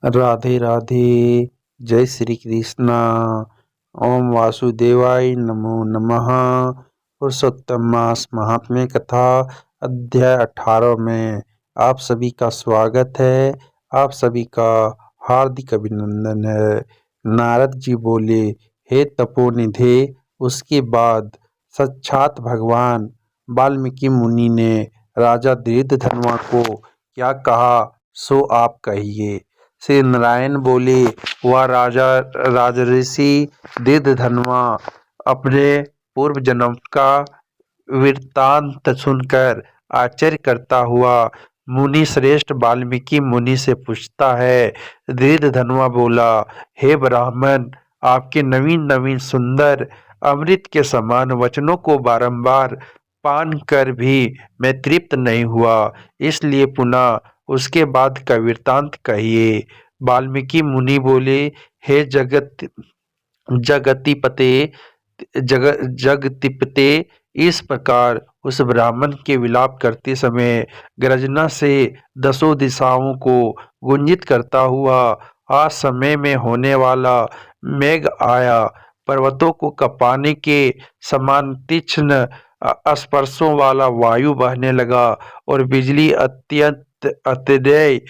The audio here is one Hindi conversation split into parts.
राधे राधे। जय श्री कृष्णा। ओम वासुदेवाय नमो नमः। पुरुषोत्तम मास महात्म्य कथा अध्याय 18 में आप सभी का स्वागत है। आप सभी का हार्दिक अभिनंदन है। नारद जी बोले, हे तपोनिधे। उसके बाद साक्षात भगवान वाल्मीकि मुनि ने राजा दृढ़धनुआ को क्या कहा, सो आप कहिए। श्री नारायण बोले, वह राजा राजऋषि दृढ़धनुआ अपने पूर्व जन्म का वृत्तांत सुनकर आश्चर्य करता हुआ मुनि श्रेष्ठ वाल्मीकि मुनि से पूछता है। दृढ़धनुआ बोला, हे ब्राह्मण, आपके नवीन नवीन सुंदर अमृत के समान वचनों को बारंबार पान कर भी मैं तृप्त नहीं हुआ, इसलिए पुनः उसके बाद का वृत्तांत कहिए। वाल्मीकि मुनि बोले, हे जगतिपते जगतिपते, इस प्रकार उस ब्राह्मण के विलाप करते समय गर्जना से दसों दिशाओं को गुंजित करता हुआ आज समय में होने वाला मेघ आया। पर्वतों को कपाने के समान तीक्ष्ण स्पर्शों वाला वायु बहने लगा और बिजली अत्यंत अत्यय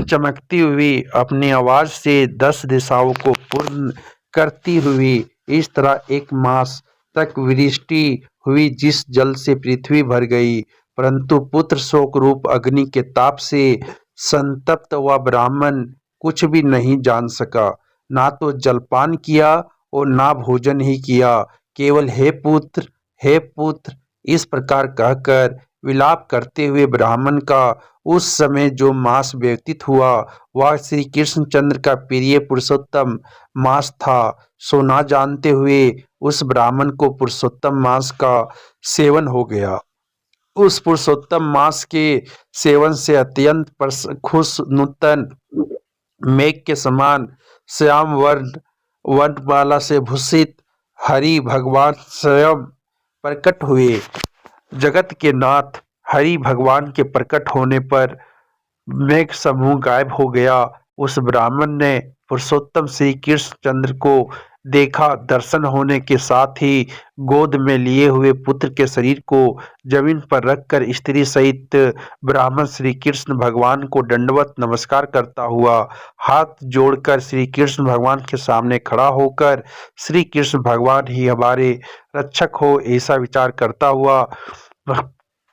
चमकती हुई अपनी आवाज से 10 दिशाओं को पूर्ण करती हुई इस तरह एक मास तक वृष्टि हुई, जिस जल से पृथ्वी भर गई। परंतु पुत्र शोक रूप अग्नि के ताप से संतप्त हुआ ब्राह्मण कुछ भी नहीं जान सका, ना तो जलपान किया और ना भोजन ही किया, केवल हे पुत्र इस प्रकार कहकर विलाप करते हुए ब्राह्मण का उस समय जो मास व्यतीत हुआ वह श्री कृष्णचंद्र का प्रिय पुरुषोत्तम मास था। सो ना जानते हुए उस ब्राह्मण को पुरुषोत्तम मास का सेवन हो गया। उस पुरुषोत्तम मास के सेवन से अत्यंत खुश नूतन मेघ के समान श्याम वर्ण वर्णमाला से भूषित हरि भगवान स्वयं प्रकट हुए। जगत के नाथ हरि भगवान के प्रकट होने पर मेघ समूह गायब हो गया। उस ब्राह्मण ने पुरुषोत्तम श्री कृष्णचंद्र को देखा। दर्शन होने के साथ ही गोद में लिए हुए पुत्र के शरीर को जमीन पर रखकर स्त्री सहित ब्राह्मण श्री कृष्ण भगवान को दंडवत नमस्कार करता हुआ हाथ जोड़कर श्री कृष्ण भगवान के सामने खड़ा होकर श्री कृष्ण भगवान ही हमारे रक्षक हो, ऐसा विचार करता हुआ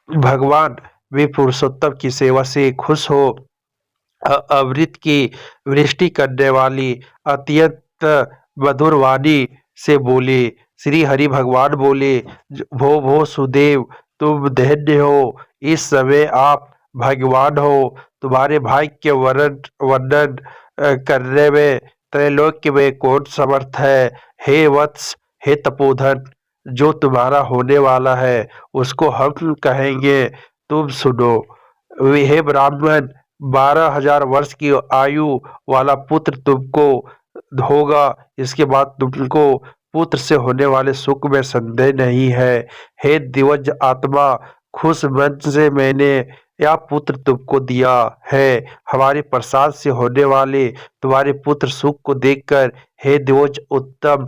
भगवान वे पुरुषोत्तम की सेवा से खुश हो अमृत की वृष्टि करने वाली अत्यंत मधुर वाणी से बोले। श्री हरि भगवान बोले, भो सुदेव, तुम धन्य हो, इस समय आप भगवान हो। तुम्हारे भाग्य के वर्णन करने में त्रैलोक्य में कौन समर्थ है। हे वत्स, हे तपोधन, जो तुम्हारा होने वाला है उसको हम कहेंगे, तुम सुनो। हे ब्राह्मण, 12,000 वर्ष की आयु वाला पुत्र तुमको होगा। इसके बाद तुमको पुत्र से होने वाले सुख में संदेह नहीं है। हे दिवज आत्मा, खुश मन से मैंने यह पुत्र तुमको दिया है। हमारे प्रसाद से होने वाले तुम्हारे पुत्र सुख को देखकर हे दिवज उत्तम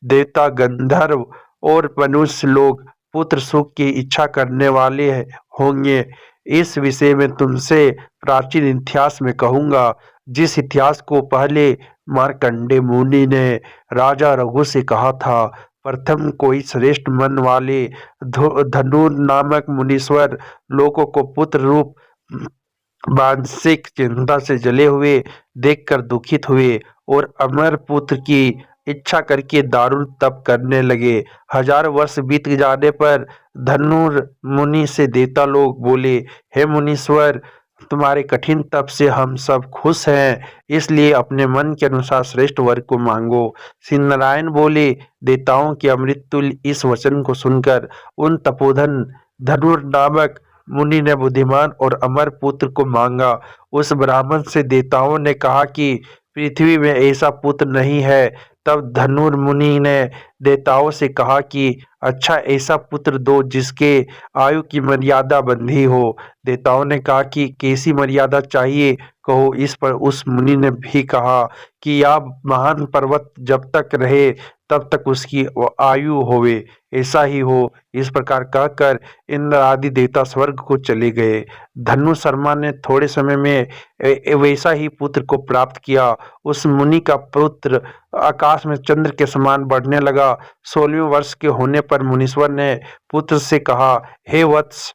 देवता, गंधर्व और मनुष्य लोग पुत्र सुख की इच्छा करने वाले होंगे। इस विषय में तुमसे प्राचीन इतिहास में कहूंगा, जिस इतिहास को पहले मार्कंडे मुनि ने राजा रघु से कहा था। प्रथम कोई श्रेष्ठ मन वाले धनुर नामक मुनीश्वर लोगों को पुत्र रूप मानसिक चिंता से जले हुए देखकर दुखित हुए और अमर पुत्र की इच्छा करके दारुण तप करने लगे। 1000 वर्ष बीत जाने पर धनुर मुनि से देवता लोग बोले, हे मुनीश्वर, तुम्हारे कठिन तप से हम सब खुश हैं, इसलिए अपने मन के अनुसार श्रेष्ठ वर को मांगो। श्री नारायण बोले, देवताओं के अमृत तुल्य इस वचन को सुनकर उन तपोधन धनुर नामक मुनि ने बुद्धिमान और अमर पुत्र को मांगा। उस ब्राह्मण से देवताओं ने कहा कि पृथ्वी में ऐसा पुत्र नहीं है। तब धनुर मुनि ने देवताओं से कहा कि अच्छा ऐसा पुत्र दो जिसके आयु की मर्यादा बंधी हो। देवताओं ने कहा कि कैसी मर्यादा चाहिए कहो। इस पर उस मुनि ने भी कहा कि यह महान पर्वत जब तक रहे तब तक उसकी आयु होवे, ऐसा ही हो। इस प्रकार कहकर इंद्र आदि देवता स्वर्ग को चले गए। धनु शर्मा ने थोड़े समय में वैसा ही पुत्र को प्राप्त किया। उस मुनि का पुत्र आकाश में चंद्र के समान बढ़ने लगा। 16वें वर्ष के होने पर मुनीश्वर ने पुत्र से कहा, हे वत्स,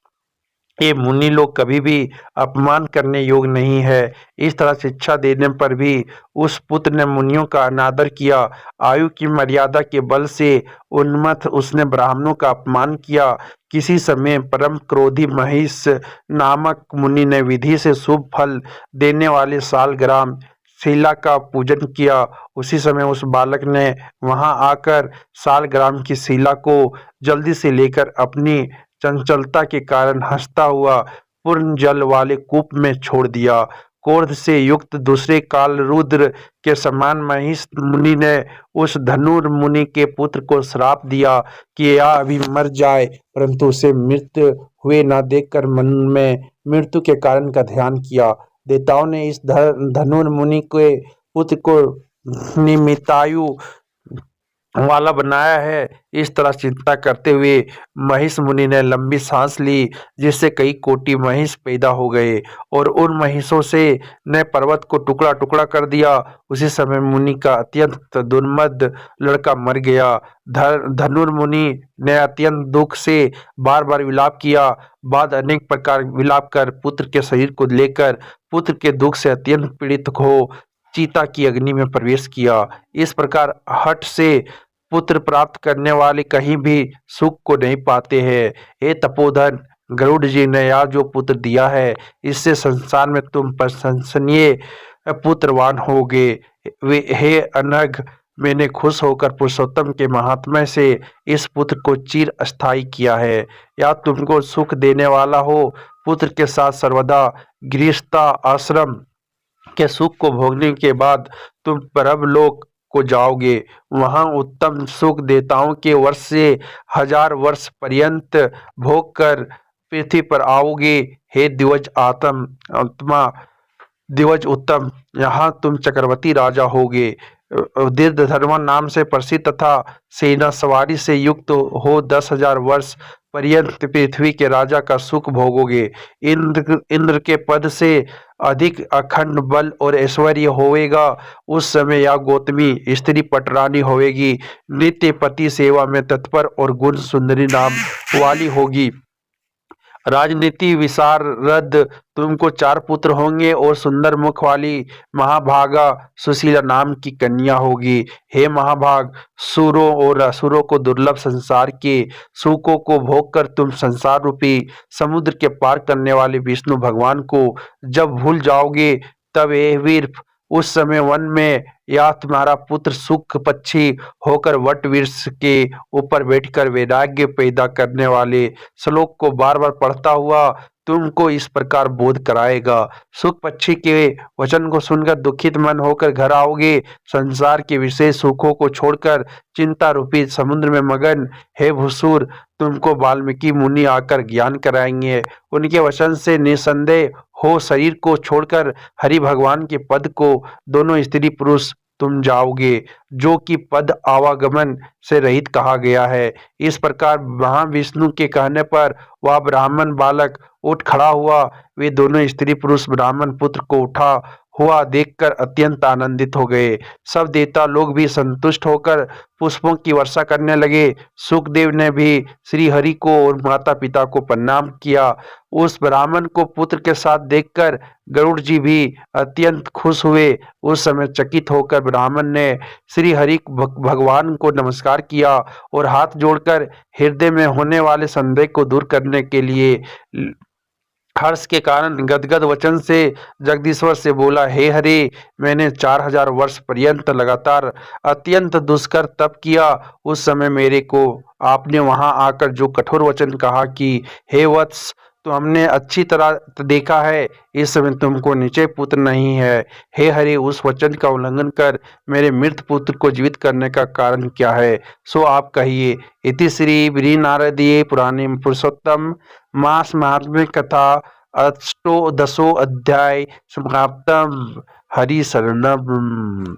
ये मुनि लोग कभी भी अपमान करने योग्य नहीं है। इस तरह शिक्षा देने पर भी उस पुत्र ने मुनियों का अनादर किया। आयु की मर्यादा के बल से उन्मत्त उसने ब्राह्मणों का अपमान किया। किसी समय परम क्रोधी महिष नामक मुनि ने विधि से शुभ फल देने वाले सालग्राम शिला का पूजन किया। उसी समय उस बालक ने वहां आकर सालग्राम की शिला को जल्दी से लेकर अपनी चंचलता के कारण हंसता हुआ पूर्ण जल वाले कूप में छोड़ दिया। क्रोध से युक्त दूसरे काल रुद्र के समान महिष मुनि ने उस धनुर मुनि के पुत्र को श्राप दिया कि यह अभी मर जाए, परंतु उसे मृत्यु हुए न देखकर मन में मृत्यु के कारण का ध्यान किया। देवताओं ने इस धनुर मुनि के पुत्र को निमितायु वाला बनाया है। इस तरह चिंता करते हुए महिष मुनि ने लंबी सांस ली, जिससे कई कोटि महिष पैदा हो गए और उन महिषों से ने पर्वत को टुकड़ा टुकड़ा कर दिया। उसी समय मुनि का अत्यंत दुर्मद लड़का मर गया। धनुर्मुनि ने अत्यंत दुख से बार बार विलाप किया। बाद अनेक प्रकार विलाप कर पुत्र के शरीर को लेकर पुत्र के दुख से अत्यंत पीड़ित हो चीता की अग्नि में प्रवेश किया। इस प्रकार हठ से पुत्र प्राप्त करने वाले कहीं भी सुख को नहीं पाते हैं। हे तपोधन, गरुड़ जी ने यह जो पुत्र दिया है, इससे संसार में तुम प्रशंसनीय पुत्रवान होगे। वे हे अनघ, मैंने खुश होकर पुरुषोत्तम के महात्म्य से इस पुत्र को चिर अस्थायी किया है। या तुमको सुख देने वाला हो। पुत्र के साथ सर्वदा गृहस्था आश्रम के सुख को भोगने के बाद तुम परमलोक को जाओगे। वहां उत्तम सुख देवताओं के वर्ष से 1000 वर्ष पर्यंत भोग कर पृथ्वी पर आओगे। हे दिवज आत्मा, दिवज उत्तम, यहाँ तुम चक्रवर्ती राजा होगे। दीर्घधर्मा नाम से प्रसिद्ध तथा सेना सवारी से युक्त हो 10,000 वर्ष पर्यंत पृथ्वी के राजा का सुख भोगोगे। इंद्र के पद से अधिक अखंड बल और ऐश्वर्य होवेगा। उस समय यह गौतमी स्त्री पटरानी होवेगी। नित्य पति सेवा में तत्पर और गुण सुंदरी नाम वाली होगी। राजनीति विशारद तुमको 4 पुत्र होंगे और सुंदर मुख वाली महाभागा सुशीला नाम की कन्या होगी। हे महाभाग, सुरों और असुरों को दुर्लभ संसार के सुखों को भोग कर तुम संसार रूपी समुद्र के पार करने वाले विष्णु भगवान को जब भूल जाओगे, तब हे वीर, उस समय वन में या तुम्हारा पुत्र सुख पक्षी होकर वट वृक्ष के ऊपर बैठकर वैराग्य पैदा करने वाले श्लोक को बार बार पढ़ता हुआ तुमको इस प्रकार बोध कराएगा। सुख पक्षी के वचन को सुनकर दुखित मन होकर घर आओगे। संसार के विशेष सुखों को छोड़कर चिंता रूपी समुद्र में मगन हे भूसुर, तुमको वाल्मीकि मुनि आकर ज्ञान कराएंगे। उनके वचन से निसंदेह हो शरीर को छोड़कर हरि भगवान के पद को दोनों स्त्री पुरुष तुम जाओगे, जो कि पद आवागमन से रहित कहा गया है। इस प्रकार महाविष्णु के कहने पर वह ब्राह्मण बालक उठ खड़ा हुआ। वे दोनों स्त्री पुरुष ब्राह्मण पुत्र को उठा हुआ देखकर अत्यंत आनंदित हो गए। सब देवता लोग भी संतुष्ट होकर पुष्पों की वर्षा करने लगे। सुखदेव ने भी श्री हरि को और माता पिता को प्रणाम किया। उस ब्राह्मण को पुत्र के साथ देखकर गरुड़ जी भी अत्यंत खुश हुए। उस समय चकित होकर ब्राह्मण ने श्री हरि भगवान को नमस्कार किया और हाथ जोड़कर हृदय में होने वाले संदेह को दूर करने के लिए हर्ष के कारण गदगद वचन से जगदीश्वर से बोला, हे हरि, मैंने 4000 वर्ष पर्यंत लगातार अत्यंत दुष्कर तप किया। उस समय मेरे को आपने वहां आकर जो कठोर वचन कहा कि हे वत्स, तो हमने अच्छी तरह देखा है, इस समय तुमको निश्चय पुत्र नहीं है। हे हरि, उस वचन का उल्लंघन कर मेरे मृत पुत्र को जीवित करने का कारण क्या है, सो आप कहिए। इति श्री बृहन्नारदीय नारदीय पुराणे पुरुषोत्तम मास महात्म्य कथा अष्टोदशो अध्याय समाप्तम। हरि शरणम।